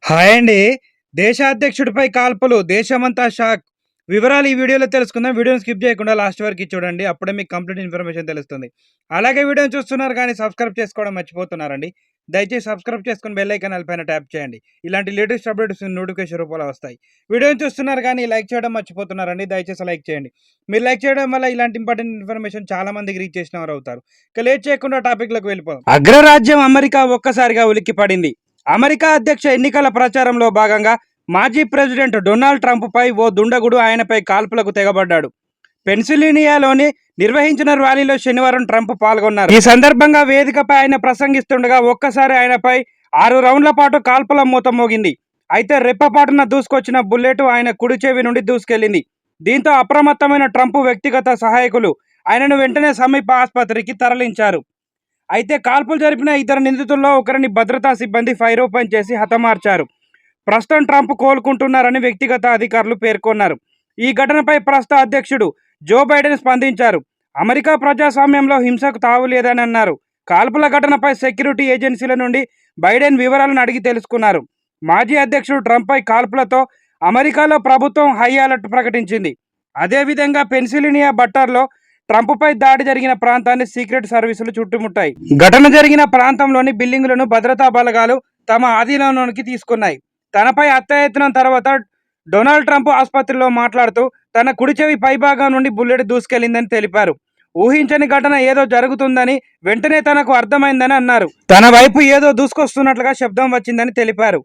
Hi అండి. దేశ అధ్యక్షుడిపై కాల్పులు, దేశమంతా షాక్. వివరాలు ఈ వీడియోలో తెలుసుకుందాం. వీడియోని స్కిప్ చేయకుండా లాస్ట్ వరకు చూడండి. అప్పుడే మీకు కంప్లీట్ ఇన్ఫర్మేషన్ తెలుస్తుంది. అలాగే వీడియోని చూస్తున్నారు కానీ సబ్స్క్రైబ్ చేసుకోవడం మర్చిపోతున్నారండి. దయచేసి సబ్స్క్రైబ్ చేసుకుని బెల్ ఐకాన్ పైన ట్యాప్ చేయండి. ఇలాంటి లేటెస్ట్ అప్డేట్స్ నోటిఫికేషన్ రూపంలో వస్తాయి. వీడియోని చూస్తున్నారు కానీ లైక్ చేయడం మర్చిపోతున్నారండి. దయచేసి లైక్ చేయండి. మీరు లైక్ చేయడం వల్ల ఇలాంటి ఇంపార్టెంట్ ఇన్ఫర్మేషన్ చాలా మందికి రీచ్ చేసిన వారు అవుతారు. ఇక లేట్ చేయకుండా టాపిక్లోకి వెళ్ళిపోదాం. అగ్రరాజ్యం అమెరికా ఒక్కసారిగా ఉలిక్కిపడింది. అమెరికా అధ్యక్ష ఎన్నికల ప్రచారంలో భాగంగా మాజీ ప్రెసిడెంట్ డొనాల్డ్ ట్రంప్పై ఓ దుండగుడు ఆయనపై కాల్పులకు తెగబడ్డాడు. పెన్సిల్వేనియాలోని నిర్వహించిన ర్యాలీలో శనివారం ట్రంప్ పాల్గొన్నారు. ఈ సందర్భంగా వేదికపై ఆయన ప్రసంగిస్తుండగా ఒక్కసారి ఆయనపై 6 రౌండ్ల పాటు కాల్పుల మూత మోగింది. అయితే రెప్పపాటున దూసుకొచ్చిన బుల్లెట్ ఆయన కుడి చెవి నుండి దూసుకెళ్లింది. దీంతో అప్రమత్తమైన ట్రంప్ వ్యక్తిగత సహాయకులు ఆయనను వెంటనే సమీప ఆసుపత్రికి తరలించారు. అయితే కాల్పులు జరిపిన ఇద్దరు నిందితుల్లో ఒకరిని భద్రతా సిబ్బంది ఫైర్ ఓపెన్ చేసి హతమార్చారు. ప్రస్తుతం ట్రంప్ కోలుకుంటున్నారని వ్యక్తిగత అధికారులు పేర్కొన్నారు. ఈ ఘటనపై ప్రస్తుత అధ్యక్షుడు జో బైడెన్ స్పందించారు. అమెరికా ప్రజాస్వామ్యంలో హింసకు తావు లేదని అన్నారు. కాల్పుల ఘటనపై సెక్యూరిటీ ఏజెన్సీల నుండి బైడెన్ వివరాలను అడిగి తెలుసుకున్నారు. మాజీ అధ్యక్షుడు ట్రంప్పై కాల్పులతో అమెరికాలో ప్రభుత్వం హై అలర్ట్ ప్రకటించింది. అదేవిధంగా పెన్సిల్వేనియా బట్టర్లో ట్రంప్పై దాడి జరిగిన ప్రాంతాన్ని సీక్రెట్ సర్వీసులు చుట్టుముట్టాయి. ఘటన జరిగిన ప్రాంతంలోని బిల్డింగులను భద్రతా బలగాలు తమ ఆధీనంలోకి తీసుకున్నాయి. తనపై హత్యాయత్నం తర్వాత డొనాల్డ్ ట్రంప్ ఆసుపత్రిలో మాట్లాడుతూ తన కుడి చెవి పైభాగం నుండి బుల్లెట్ దూసుకెళ్లిందని తెలిపారు. ఊహించని ఘటన ఏదో జరుగుతుందని వెంటనే తనకు అర్థమైందని అన్నారు. తన వైపు ఏదో దూసుకొస్తున్నట్లుగా శబ్దం వచ్చిందని తెలిపారు.